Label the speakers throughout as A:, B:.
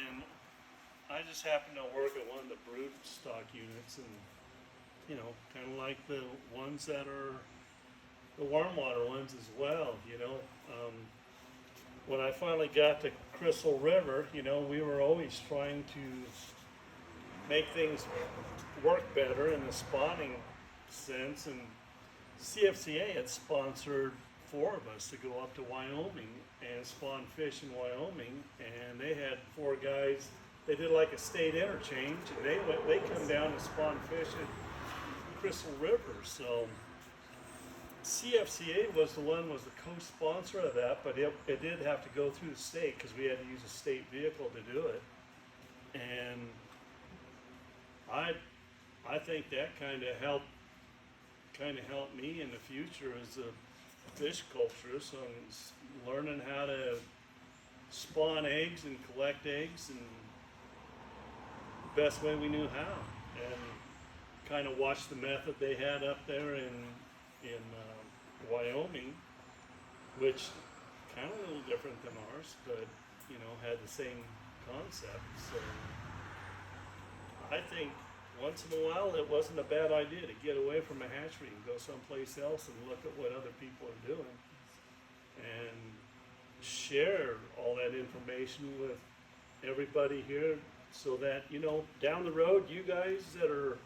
A: and I just happened to work at one of the brood stock units, and kind of like the ones that are the warm water ones as well. When I finally got to Crystal River, we were always trying to make things work better in the spawning sense, and CFCA had sponsored 4 of us to go up to Wyoming and spawn fish in Wyoming, and they had 4 guys. They did like a state interchange, and they come down and spawn fish at Crystal River. So CFCA was the co-sponsor of that, but it did have to go through the state because we had to use a state vehicle to do it. And I think that kind of helped me in the future as a fish culturist on learning how to spawn eggs and collect eggs and the best way we knew how, and kind of watch the method they had up there in Wyoming, which kind of a little different than ours, but had the same concept. So I think once in a while it wasn't a bad idea to get away from a hatchery and go someplace else and look at what other people are doing and share all that information with everybody here, so that down the road, you guys that are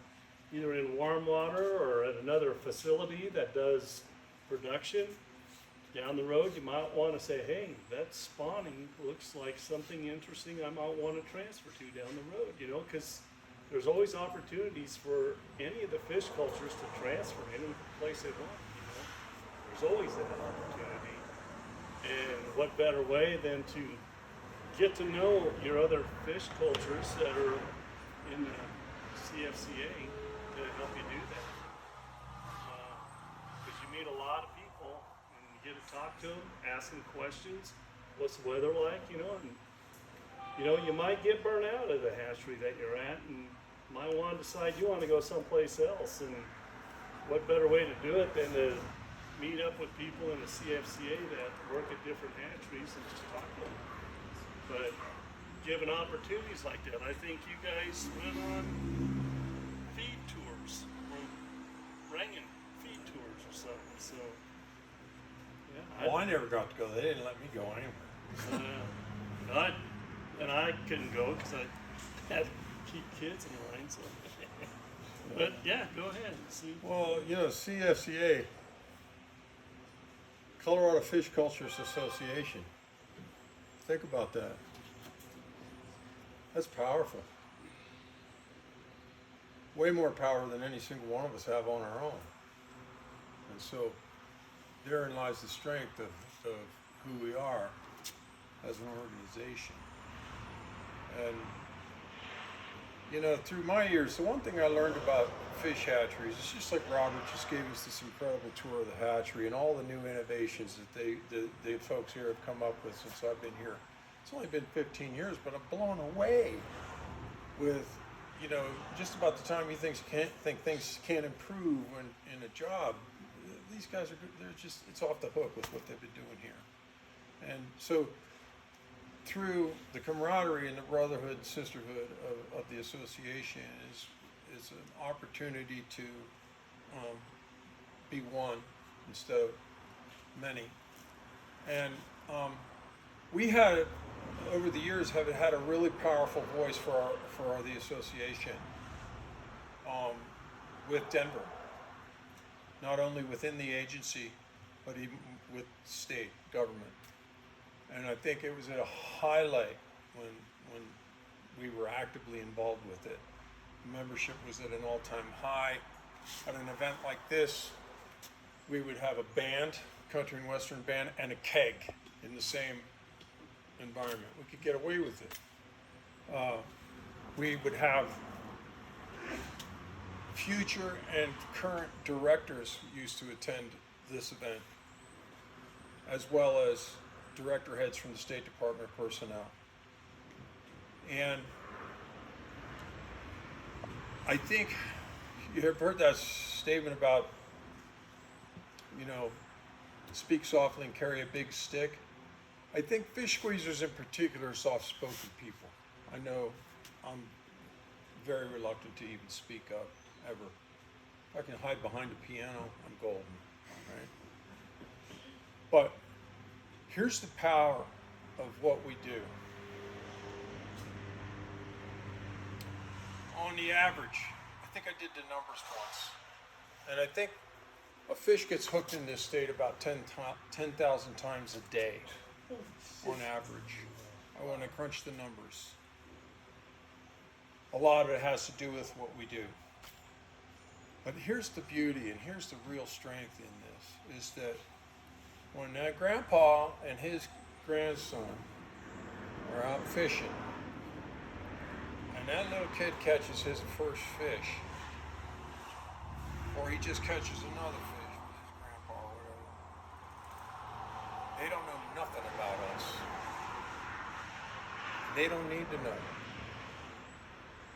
A: either in warm water or at another facility that does production, down the road you might want to say, hey, that spawning looks like something interesting I might want to transfer to down the road, because there's always opportunities for any of the fish cultures to transfer any place they want. There's always that opportunity, and what better way than to get to know your other fish cultures that are in the CFCA to help you do that. Because you meet a lot of people and you get to talk to them, ask them questions. What's the weather like? And you might get burnt out at the hatchery that you're at, and might want to decide you want to go someplace else. And what better way to do it than to meet up with people in the CFCA that work at different hatcheries and just talk to them. But given opportunities like that, I think you guys went on feed tours, or ringing feed tours or something. So, yeah.
B: Well, I never got to go. They didn't let me go anywhere.
A: And I couldn't go because I had to keep kids in line. So, but yeah, go ahead. See.
B: Well, CFCA, Colorado Fish Cultures Association. Think about that. That's powerful. Way more power than any single one of us have on our own. And so therein lies the strength of who we are as an organization. And through my years, the one thing I learned about fish hatcheries, it's just like Robert just gave us this incredible tour of the hatchery and all the new innovations that the folks here have come up with since I've been here. It's only been 15 years, but I'm blown away with, just about the time you think things can't improve in a job. These guys it's off the hook with what they've been doing here. And so through the camaraderie and the brotherhood and sisterhood of the association is an opportunity to be one instead of many. And we had, over the years, have had a really powerful voice for the association with Denver, not only within the agency, but even with state government. And I think it was at a highlight when we were actively involved with it. Membership was at an all-time high. At an event like this, we would have a band, country and western band, and a keg in the same environment. We could get away with it. We would have future and current directors used to attend this event, as well as director heads from the State Department personnel. And I think you have heard that statement about, speak softly and carry a big stick. I think fish squeezers in particular are soft-spoken people. I know I'm very reluctant to even speak up, ever. If I can hide behind a piano, I'm golden, right? But here's the power of what we do. On the average, I think I did the numbers once, and I think a fish gets hooked in this state about 10,000 times a day on average. When I crunch the numbers. A lot of it has to do with what we do. But here's the beauty and here's the real strength in this, is that when that grandpa and his grandson are out fishing, and that little kid catches his first fish, or he just catches another fish with his grandpa or whatever, they don't know nothing about us. They don't need to know.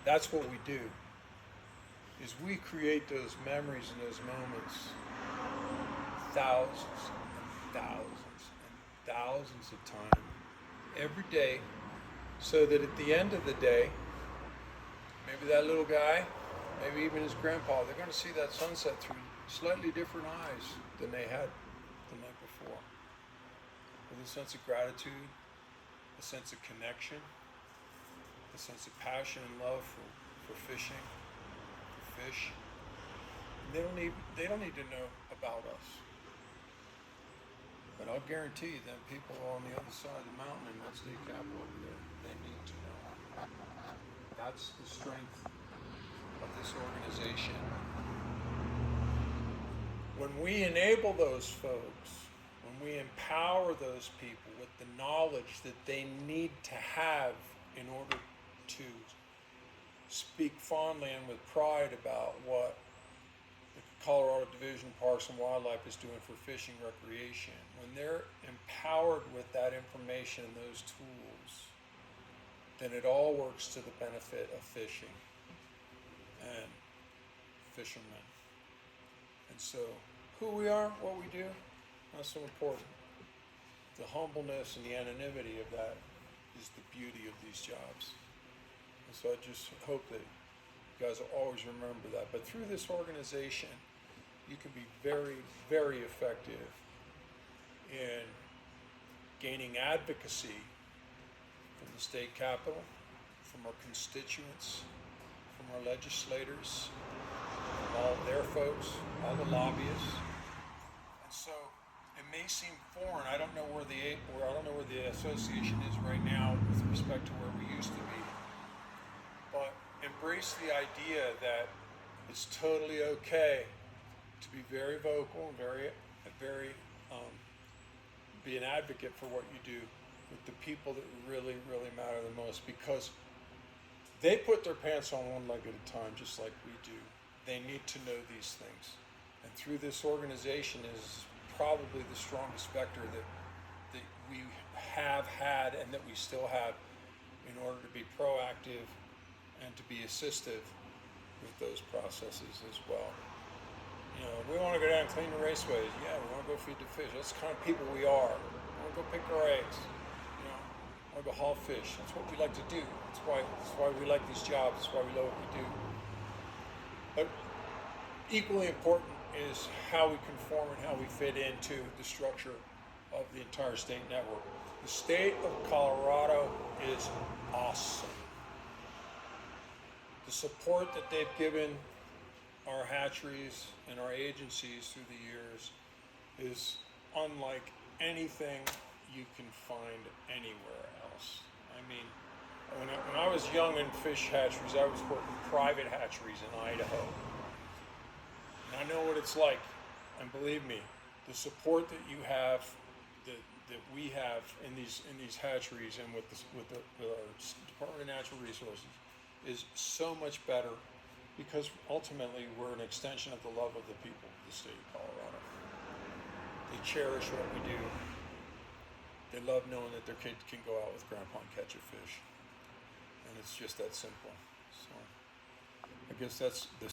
B: That's what we do, is we create those memories and those moments thousands and thousands and thousands of times every day, so that at the end of the day, maybe that little guy, maybe even his grandpa, they're going to see that sunset through slightly different eyes than they had the night before. With a sense of gratitude, a sense of connection, a sense of passion and love for fishing, for fish. And they don't need to know about us. But I'll guarantee you that people on the other side of the mountain in that state capital over there, they need to know. That's the strength of this organization. When we enable those folks, when we empower those people with the knowledge that they need to have in order to speak fondly and with pride about what the Colorado Division of Parks and Wildlife is doing for fishing recreation, when they're empowered with that information and those tools, then it all works to the benefit of fishing and fishermen. And so, who we are, what we do, that's so important. The humbleness and the anonymity of that is the beauty of these jobs. And so I just hope that you guys will always remember that. But through this organization, you can be very, very effective in gaining advocacy from the state capitol, from our constituents, from our legislators, from all their folks, all the lobbyists. And so it may seem foreign. I don't know where the association is right now with respect to where we used to be. But embrace the idea that it's totally okay to be very vocal and very be an advocate for what you do with the people that really, really matter the most, because they put their pants on one leg at a time, just like we do. They need to know these things. And through this organization is probably the strongest vector that we have had and that we still have in order to be proactive and to be assistive with those processes as well. You know, we want to go down and clean the raceways. Yeah, we want to go feed the fish. That's the kind of people we are. We want to go pick our eggs. You know, we want to go haul fish. That's what we like to do. That's why we like these jobs. That's why we love what we do. But equally important is how we conform and how we fit into the structure of the entire state network. The state of Colorado is awesome. The support that they've given our hatcheries and our agencies through the years is unlike anything you can find anywhere else. I mean, when I was young in fish hatcheries, I was working private hatcheries in Idaho. And I know what it's like. And believe me, the support that you have, that we have in these hatcheries and with our Department of Natural Resources is so much better, because ultimately we're an extension of the love of the people of the state of Colorado. They cherish what we do. They love knowing that their kid can go out with grandpa and catch a fish. And it's just that simple. So I guess that's the